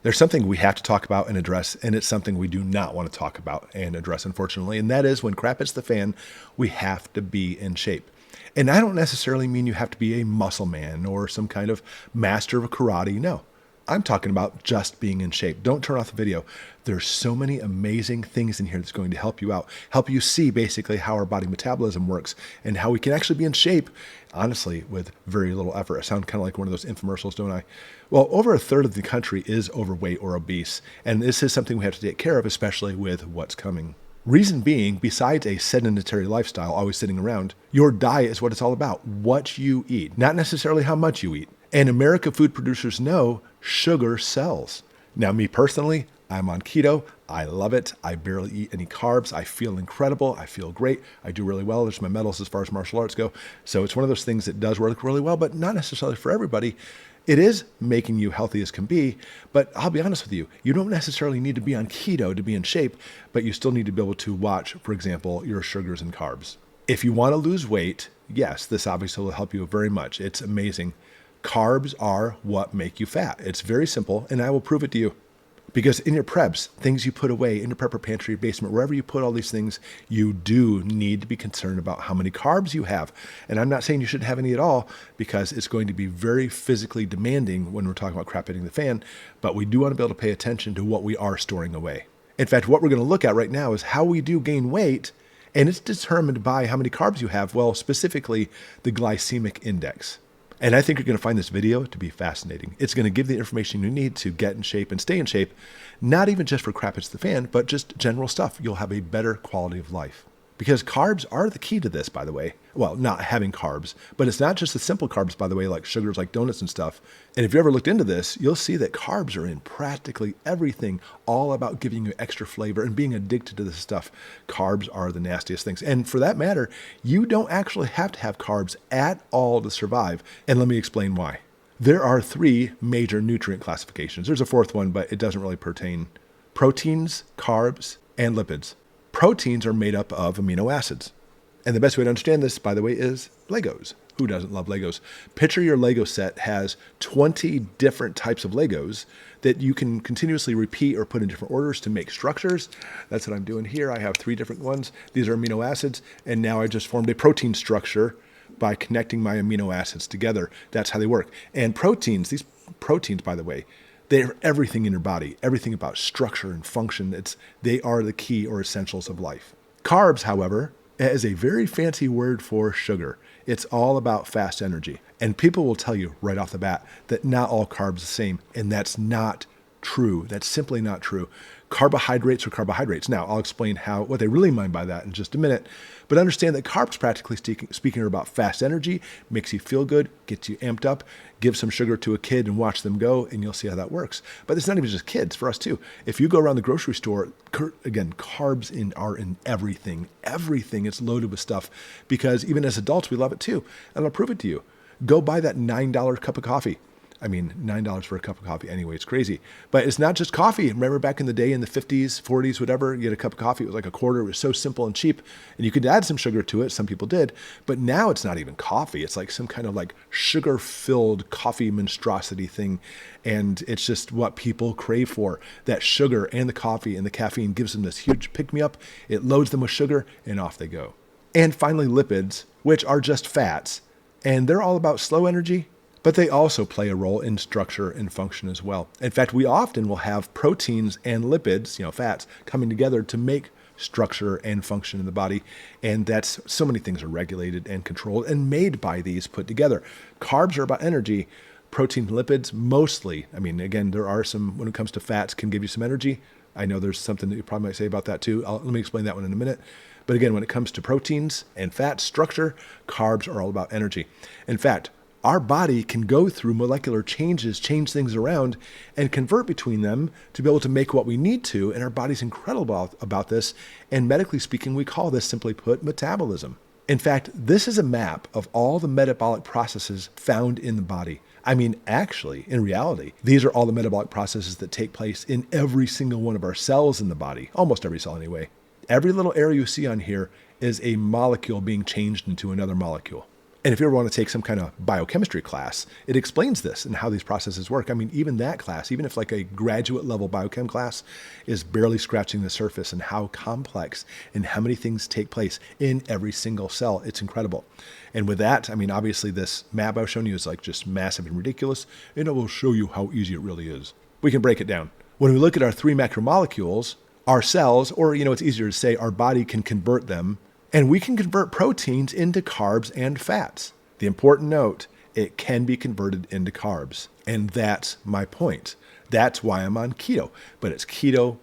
There's something we have to talk about and address, and it's something we do not want to talk about and address, unfortunately, and that is when crap hits the fan, we have to be in shape. And I don't necessarily mean you have to be a muscle man or some kind of master of karate. No, I'm talking about just being in shape. Don't turn off the video. There's so many amazing things in here that's going to help you out, help you see basically how our body metabolism works and how we can actually be in shape, honestly, with very little effort. I sound kind of like one of those infomercials, don't I? Well, over a third of the country is overweight or obese, and this is something we have to take care of, especially with what's coming. Reason being, besides a sedentary lifestyle, always sitting around, your diet is what it's all about, what you eat, not necessarily how much you eat. And American food producers know sugar sells. Now, me personally, I'm on keto. I love it. I barely eat any carbs. I feel incredible. I feel great. I do really well. There's my medals as far as martial arts go. So it's one of those things that does work really well, but not necessarily for everybody. It is making you healthy as can be, but I'll be honest with you, you don't necessarily need to be on keto to be in shape, but you still need to be able to watch, for example, your sugars and carbs. If you want to lose weight, yes, this obviously will help you very much. It's amazing. Carbs are what make you fat. It's very simple, and I will prove it to you. Because in your preps, things you put away in your prepper pantry, basement, wherever you put all these things, you do need to be concerned about how many carbs you have. And I'm not saying you shouldn't have any at all, because it's going to be very physically demanding when we're talking about crap hitting the fan, but we do want to be able to pay attention to what we are storing away. In fact, what we're going to look at right now is how we do gain weight, and it's determined by how many carbs you have, well, specifically the glycemic index. And I think you're going to find this video to be fascinating. It's going to give the information you need to get in shape and stay in shape, not even just for crap hits the fan, but just general stuff. You'll have a better quality of life. Because carbs are the key to this, by the way. Well, not having carbs, but it's not just the simple carbs, by the way, like sugars, like donuts and stuff. And if you ever looked into this, you'll see that carbs are in practically everything, all about giving you extra flavor and being addicted to this stuff. Carbs are the nastiest things. And for that matter, you don't actually have to have carbs at all to survive. And let me explain why. There are 3 major nutrient classifications. There's a 4th one, but it doesn't really pertain. Proteins, carbs, and lipids. Proteins are made up of amino acids. And the best way to understand this, by the way, is Legos. Who doesn't love Legos? Picture your Lego set has 20 different types of Legos that you can continuously repeat or put in different orders to make structures. That's what I'm doing here. I have 3 different ones. These are amino acids. And now I just formed a protein structure by connecting my amino acids together. That's how they work. And proteins, these proteins, by the way, they're everything in your body, everything about structure and function. They are the key or essentials of life. Carbs, however, is a very fancy word for sugar. It's all about fast energy. And people will tell you right off the bat that not all carbs are the same. And that's not true. That's simply not true. Carbohydrates are carbohydrates. Now, I'll explain what they really mean by that in just a minute. But understand that carbs, practically speaking, are about fast energy, makes you feel good, gets you amped up. Give some sugar to a kid and watch them go, and you'll see how that works. But it's not even just kids, for us too. If you go around the grocery store, again, carbs are in everything. Everything is loaded with stuff, because even as adults, we love it too. And I'll prove it to you. Go buy that $9 cup of coffee. I mean, $9 for a cup of coffee anyway, it's crazy. But it's not just coffee. Remember back in the day in the 50s, 40s, whatever, you had a cup of coffee, it was like a quarter. It was so simple and cheap. And you could add some sugar to it. Some people did. But now it's not even coffee. It's like some kind of like sugar-filled coffee monstrosity thing. And it's just what people crave for. That sugar and the coffee and the caffeine gives them this huge pick-me-up. It loads them with sugar and off they go. And finally, lipids, which are just fats. And they're all about slow energy, but they also play a role in structure and function as well. In fact, we often will have proteins and lipids, fats, coming together to make structure and function in the body. And that's so many things are regulated and controlled and made by these put together. Carbs are about energy. Protein and lipids, mostly. I mean, again, there are some, when it comes to fats, can give you some energy. I know there's something that you probably might say about that too. Let me explain that one in a minute. But again, when it comes to proteins and fat structure, carbs are all about energy. In fact, our body can go through molecular changes, change things around, and convert between them to be able to make what we need to. And our body's incredible about this. And medically speaking, we call this, simply put, metabolism. In fact, this is a map of all the metabolic processes found in the body. I mean, actually, in reality, these are all the metabolic processes that take place in every single one of our cells in the body, almost every cell anyway. Every little area you see on here is a molecule being changed into another molecule. And if you ever want to take some kind of biochemistry class, it explains this and how these processes work. I mean, even that class, even if like a graduate level biochem class is barely scratching the surface and how complex and how many things take place in every single cell, it's incredible. And with that, I mean, obviously this map I've shown you is like just massive and ridiculous, and it will show you how easy it really is. We can break it down. When we look at our 3 macromolecules, our cells, or it's easier to say our body can convert them, and we can convert proteins into carbs and fats. The important note, it can be converted into carbs. And that's my point. That's why I'm on keto. But it's keto,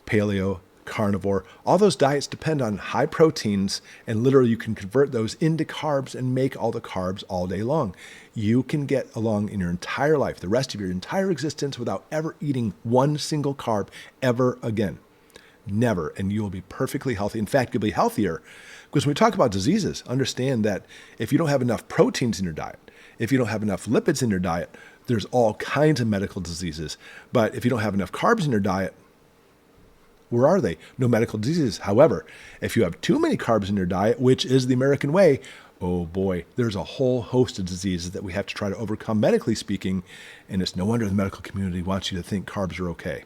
paleo, carnivore. All those diets depend on high proteins, and literally you can convert those into carbs and make all the carbs all day long. You can get along in your entire life, the rest of your entire existence, without ever eating one single carb ever again. Never. And you will be perfectly healthy. In fact, you'll be healthier. Because when we talk about diseases, understand that if you don't have enough proteins in your diet, if you don't have enough lipids in your diet, there's all kinds of medical diseases. But if you don't have enough carbs in your diet, where are they? No medical diseases. However, if you have too many carbs in your diet, which is the American way, oh boy, there's a whole host of diseases that we have to try to overcome medically speaking. And it's no wonder the medical community wants you to think carbs are okay.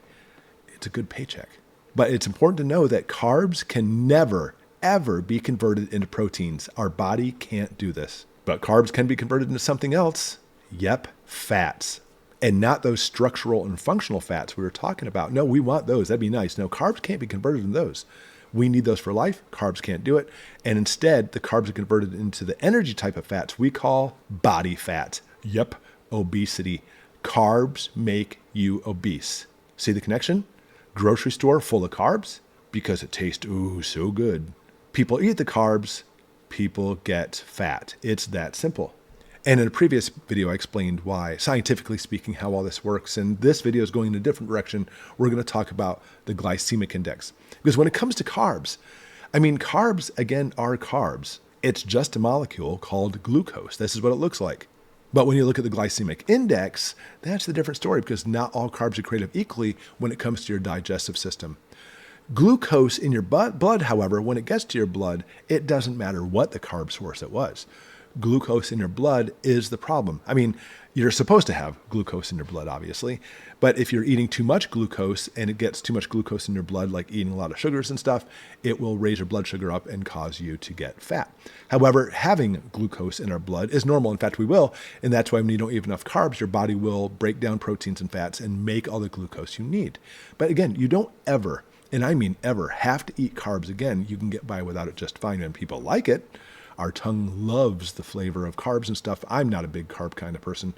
It's a good paycheck. But it's important to know that carbs can never, ever be converted into proteins. Our body can't do this. But carbs can be converted into something else. Yep, fats. And not those structural and functional fats we were talking about. No, we want those. That'd be nice. No, carbs can't be converted into those. We need those for life. Carbs can't do it. And instead, the carbs are converted into the energy type of fats we call body fat. Yep, obesity. Carbs make you obese. See the connection? Grocery store full of carbs because it tastes, so good. People eat the carbs, people get fat. It's that simple. And in a previous video, I explained why, scientifically speaking, how all this works. And this video is going in a different direction. We're going to talk about the glycemic index. Because when it comes to carbs, I mean, carbs, again, are carbs. It's just a molecule called glucose. This is what it looks like. But when you look at the glycemic index, that's the different story because not all carbs are created equally when it comes to your digestive system. Glucose in your blood, however, when it gets to your blood, it doesn't matter what the carb source it was. Glucose in your blood is the problem. I mean, you're supposed to have glucose in your blood, obviously, but if you're eating too much glucose and it gets too much glucose in your blood, like eating a lot of sugars and stuff, it will raise your blood sugar up and cause you to get fat. However, having glucose in our blood is normal. In fact, we will, and that's why when you don't eat enough carbs, your body will break down proteins and fats and make all the glucose you need. But again, you don't ever, and I mean ever, have to eat carbs again. You can get by without it just fine, and people like it. Our tongue loves the flavor of carbs and stuff. I'm not a big carb kind of person.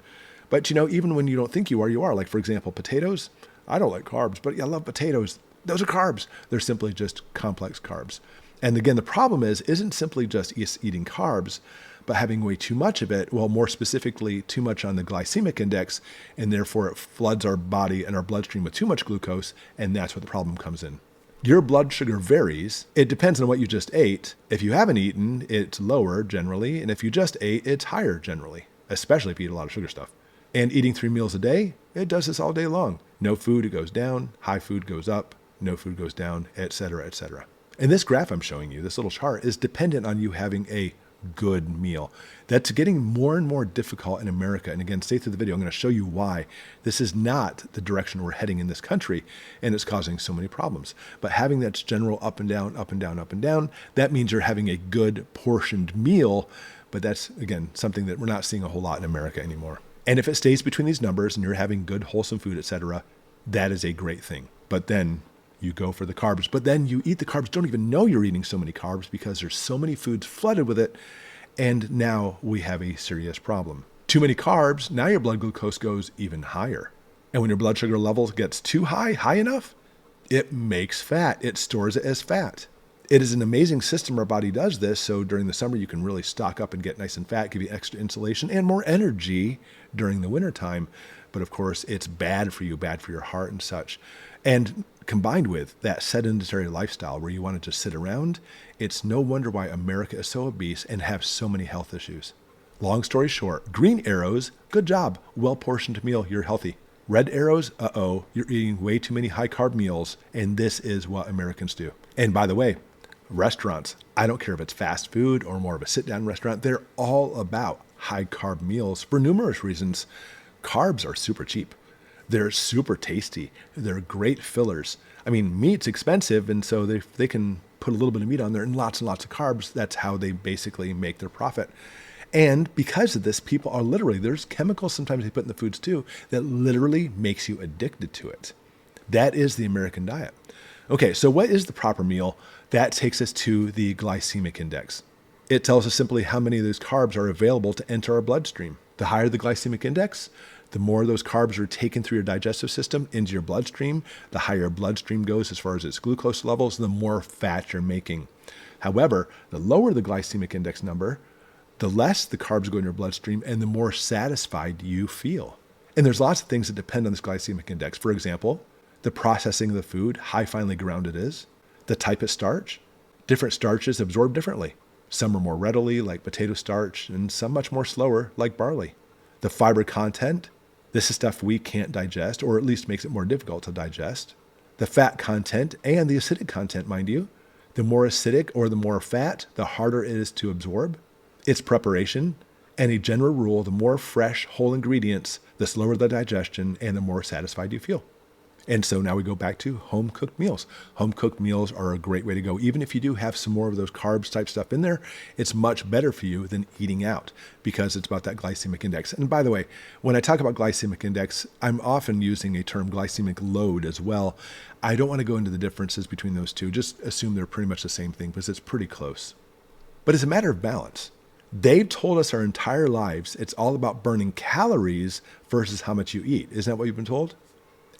But even when you don't think you are, you are. Like, for example, potatoes. I don't like carbs, but I love potatoes. Those are carbs. They're simply just complex carbs. And again, the problem isn't simply just eating carbs, but having way too much of it. Well, more specifically, too much on the glycemic index, and therefore it floods our body and our bloodstream with too much glucose, and that's where the problem comes in. Your blood sugar varies. It depends on what you just ate. If you haven't eaten, it's lower generally. And if you just ate, it's higher generally, especially if you eat a lot of sugar stuff. And eating 3 meals a day, it does this all day long. No food, it goes down. High food goes up. No food goes down, etc., etc. And this graph I'm showing you, this little chart, is dependent on you having a good meal. That's getting more and more difficult in America. And again, stay through the video. I'm going to show you why this is not the direction we're heading in this country, and it's causing so many problems. But having that general up and down, up and down, up and down, that means you're having a good portioned meal. But that's, again, something that we're not seeing a whole lot in America anymore. And if it stays between these numbers and you're having good, wholesome food, etc., that is a great thing. But then you go for the carbs, but then you eat the carbs, don't even know you're eating so many carbs because there's so many foods flooded with it. And now we have a serious problem. Too many carbs, now your blood glucose goes even higher. And when your blood sugar level gets too high enough, it makes fat. It stores it as fat. It is an amazing system our body does this. So during the summer, you can really stock up and get nice and fat, give you extra insulation and more energy during the wintertime. But of course, it's bad for you, bad for your heart and such. And combined with that sedentary lifestyle where you want to just sit around, it's no wonder why America is so obese and have so many health issues. Long story short, green arrows, good job, well-portioned meal, you're healthy. Red arrows, you're eating way too many high-carb meals, and this is what Americans do. And by the way, Restaurants, I don't care if it's fast food or more of a sit-down restaurant, they're all about high-carb meals for numerous reasons. Carbs are super cheap. They're super tasty. They're great fillers. I mean, meat's expensive, and so they can put a little bit of meat on there and lots of carbs. That's how they basically make their profit. And because of this, people are literally, there's chemicals sometimes they put in the foods too that literally makes you addicted to it. That is the American diet. Okay, so what is the proper meal? That takes us to the glycemic index. It tells us simply how many of those carbs are available to enter our bloodstream. The higher the glycemic index, the more those carbs are taken through your digestive system into your bloodstream. The higher bloodstream goes as far as its glucose levels, the more fat you're making. However, the lower the glycemic index number, the less the carbs go in your bloodstream and the more satisfied you feel. And there's lots of things that depend on this glycemic index. For example, the processing of the food, how finely ground it is, the type of starch. Different starches absorb differently. Some are more readily, like potato starch, and some much more slower, like barley. The fiber content, this is stuff we can't digest, or at least makes it more difficult to digest. The fat content and the acidic content, mind you. The more acidic or the more fat, the harder it is to absorb. Its preparation, and a general rule, the more fresh, whole ingredients, the slower the digestion and the more satisfied you feel. And so now we go back to home-cooked meals. Home-cooked meals are a great way to go. Even if you do have some more of those carbs type stuff in there, it's much better for you than eating out because it's about that glycemic index. And by the way, when I talk about glycemic index, I'm often using a term glycemic load as well. I don't want to go into the differences between those two. Just assume they're pretty much the same thing because it's pretty close. But it's a matter of balance. They've told us our entire lives it's all about burning calories versus how much you eat. Isn't that what you've been told?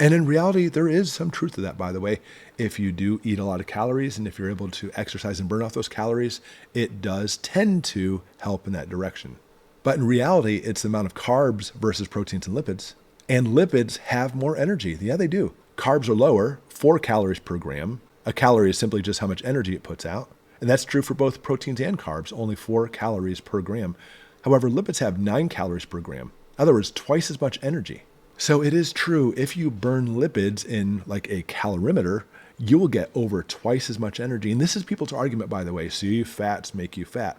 And in reality, there is some truth to that, by the way. If you do eat a lot of calories and if you're able to exercise and burn off those calories, it does tend to help in that direction. But in reality, it's the amount of carbs versus proteins and lipids. And lipids have more energy. Yeah, they do. Carbs are lower, 4 calories per gram. A calorie is simply just how much energy it puts out. And that's true for both proteins and carbs, only 4 calories per gram. However, lipids have 9 calories per gram. In other words, twice as much energy. So it is true, if you burn lipids in like a calorimeter, you will get over twice as much energy. And this is people's argument, by the way. See, fats make you fat.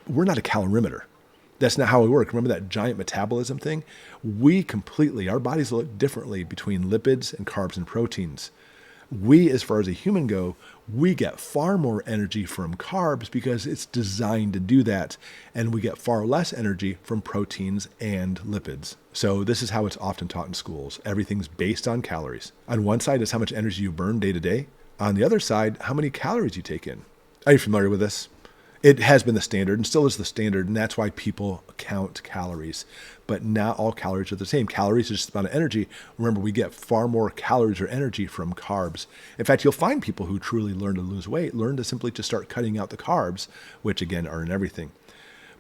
We're not a calorimeter. That's not how we work. Remember that giant metabolism thing? Our bodies look differently between lipids and carbs and proteins. We, as far as a human go, we get far more energy from carbs because it's designed to do that. And we get far less energy from proteins and lipids. So this is how it's often taught in schools. Everything's based on calories. On one side is how much energy you burn day to day. On the other side, how many calories you take in. Are you familiar with this? It has been the standard and still is the standard, and that's why people count calories. But not all calories are the same. Calories is just the amount of energy. Remember, we get far more calories or energy from carbs. In fact, you'll find people who truly learn to lose weight, learn to simply just start cutting out the carbs, which again are in everything.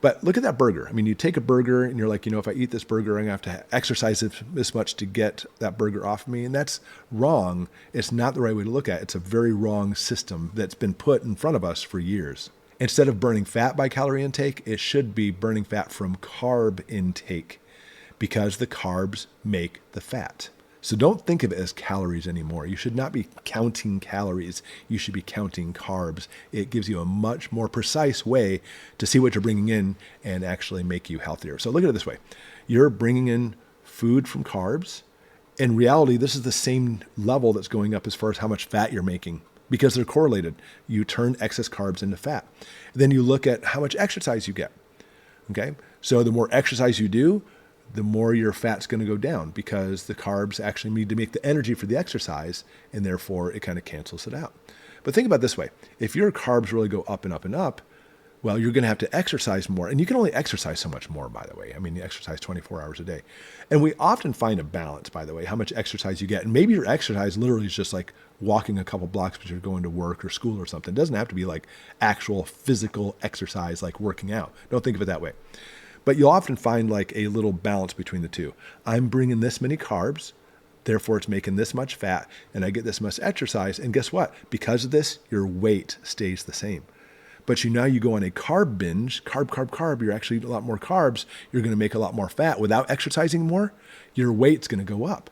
But look at that burger. I mean, you take a burger and you're like, if I eat this burger, I'm going to have to exercise this much to get that burger off of me. And that's wrong. It's not the right way to look at it. It's a very wrong system that's been put in front of us for years. Instead of burning fat by calorie intake, it should be burning fat from carb intake because the carbs make the fat. So don't think of it as calories anymore. You should not be counting calories. You should be counting carbs. It gives you a much more precise way to see what you're bringing in and actually make you healthier. So look at it this way. You're bringing in food from carbs. In reality, this is the same level that's going up as far as how much fat you're making because they're correlated. You turn excess carbs into fat. Then you look at how much exercise you get. Okay? So the more exercise you do, the more your fat's going to go down because the carbs actually need to make the energy for the exercise, and therefore it kind of cancels it out. But think about it this way. If your carbs really go up and up and up, well, you're going to have to exercise more. And you can only exercise so much more, by the way. I mean, you exercise 24 hours a day. And we often find a balance, by the way, how much exercise you get. And maybe your exercise literally is just like walking a couple blocks because you're going to work or school or something. It doesn't have to be like actual physical exercise like working out. Don't think of it that way. But you'll often find like a little balance between the two. I'm bringing this many carbs, therefore it's making this much fat, and I get this much exercise. And guess what? Because of this, your weight stays the same. But now you go on a carb binge, carb, you're actually eating a lot more carbs, you're going to make a lot more fat. Without exercising more, your weight's going to go up.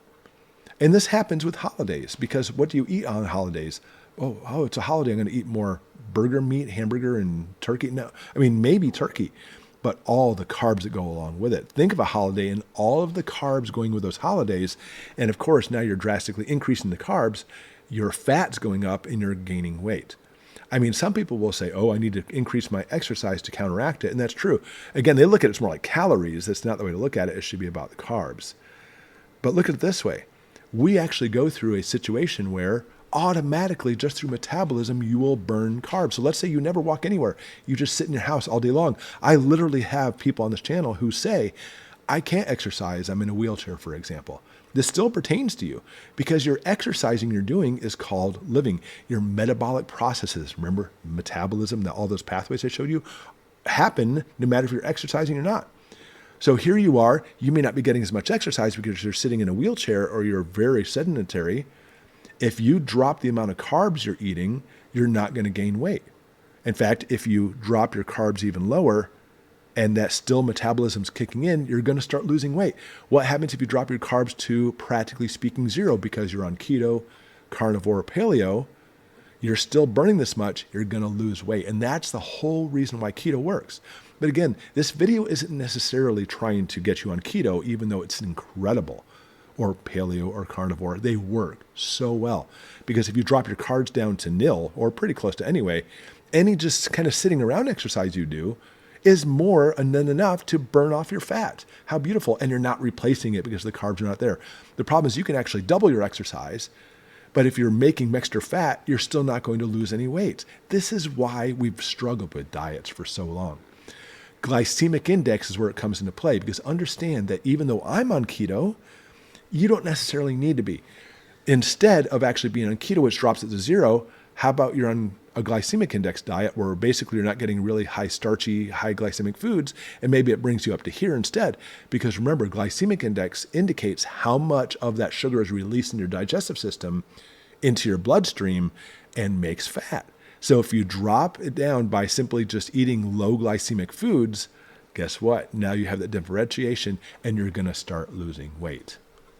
And this happens with holidays because what do you eat on holidays? Oh, it's a holiday. I'm going to eat more burger meat, hamburger, and turkey. No, I mean, maybe turkey, but all the carbs that go along with it. Think of a holiday and all of the carbs going with those holidays. And of course, now you're drastically increasing the carbs, your fat's going up and you're gaining weight. I mean, some people will say, oh, I need to increase my exercise to counteract it. And that's true. Again, they look at it as more like calories. That's not the way to look at it. It should be about the carbs. But look at it this way. We actually go through a situation where automatically, just through metabolism, you will burn carbs. So let's say you never walk anywhere. You just sit in your house all day long. I literally have people on this channel who say, I can't exercise. I'm in a wheelchair, for example. This still pertains to you because your exercising you're doing is called living. Your metabolic processes, remember metabolism, all those pathways I showed you, happen no matter if you're exercising or not. So here you are, you may not be getting as much exercise because you're sitting in a wheelchair or you're very sedentary. If you drop the amount of carbs you're eating, you're not going to gain weight. In fact, if you drop your carbs even lower and that still metabolism's kicking in, you're going to start losing weight. What happens if you drop your carbs to practically speaking zero because you're on keto, carnivore, or paleo? You're still burning this much, you're going to lose weight. And that's the whole reason why keto works. But again, this video isn't necessarily trying to get you on keto, even though it's incredible, or paleo or carnivore. They work so well because if you drop your carbs down to nil or pretty close to anyway, any just kind of sitting around exercise you do is more than enough to burn off your fat. How beautiful. And you're not replacing it because the carbs are not there. The problem is you can actually double your exercise, but if you're making extra fat, you're still not going to lose any weight. This is why we've struggled with diets for so long. Glycemic index is where it comes into play because understand that even though I'm on keto, you don't necessarily need to be. Instead of actually being on keto, which drops it to zero, how about you're on a glycemic index diet where basically you're not getting really high starchy, high glycemic foods, and maybe it brings you up to here instead. Because remember, glycemic index indicates how much of that sugar is released in your digestive system into your bloodstream and makes fat. So if you drop it down by simply just eating low glycemic foods, guess what? Now you have that differentiation and you're going to start losing weight.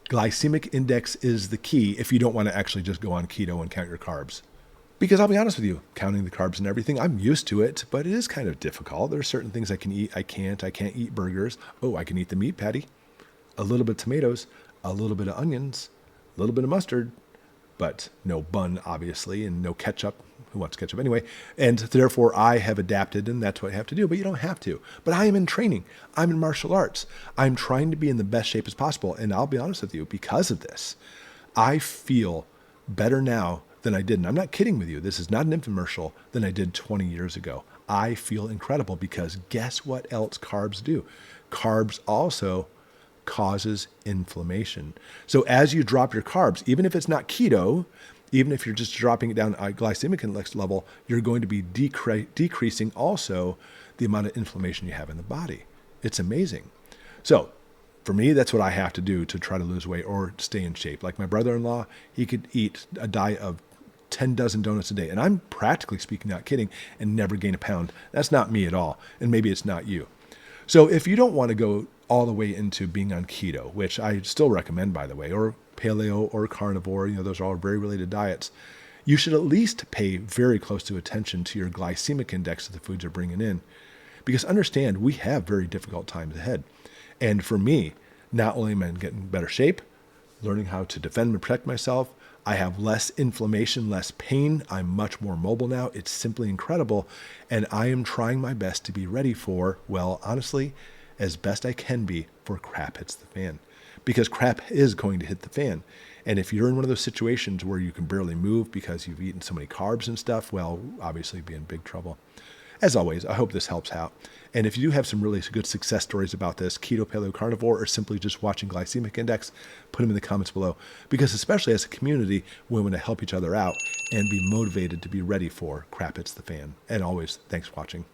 Glycemic index is the key if you don't want to actually just go on keto and count your carbs. Because I'll be honest with you, counting the carbs and everything, I'm used to it, but it is kind of difficult. There are certain things I can eat. I can't eat burgers. Oh, I can eat the meat patty, a little bit of tomatoes, a little bit of onions, a little bit of mustard, but no bun, obviously, and no ketchup. Who wants ketchup anyway? And therefore I have adapted and that's what I have to do, but you don't have to. But I am in training. I'm in martial arts. I'm trying to be in the best shape as possible. And I'll be honest with you, because of this, I feel better now than I did. And I'm not kidding with you. This is not an infomercial than I did 20 years ago. I feel incredible because guess what else carbs do? Carbs also causes inflammation. So as you drop your carbs, even if it's not keto, even if you're just dropping it down at glycemic index level, you're going to be decreasing also the amount of inflammation you have in the body. It's amazing. So for me, that's what I have to do to try to lose weight or stay in shape. Like my brother-in-law, he could eat a diet of 10 dozen donuts a day. And I'm practically speaking, not kidding, and never gain a pound. That's not me at all. And maybe it's not you. So if you don't want to go all the way into being on keto, which I still recommend, by the way, or paleo or carnivore, those are all very related diets, you should at least pay very close to attention to your glycemic index of the foods you're bringing in. Because understand, we have very difficult times ahead. And for me, not only am I getting better shape, learning how to defend and protect myself, I have less inflammation, less pain. I'm much more mobile now. It's simply incredible. And I am trying my best to be ready for, well, honestly, as best I can be for crap hits the fan. Because crap is going to hit the fan. And if you're in one of those situations where you can barely move because you've eaten so many carbs and stuff, well, obviously be in big trouble. As always, I hope this helps out. And if you do have some really good success stories about this, keto, paleo, carnivore, or simply just watching glycemic index, put them in the comments below. Because especially as a community, we want to help each other out and be motivated to be ready for crap hits the fan. And always, thanks for watching.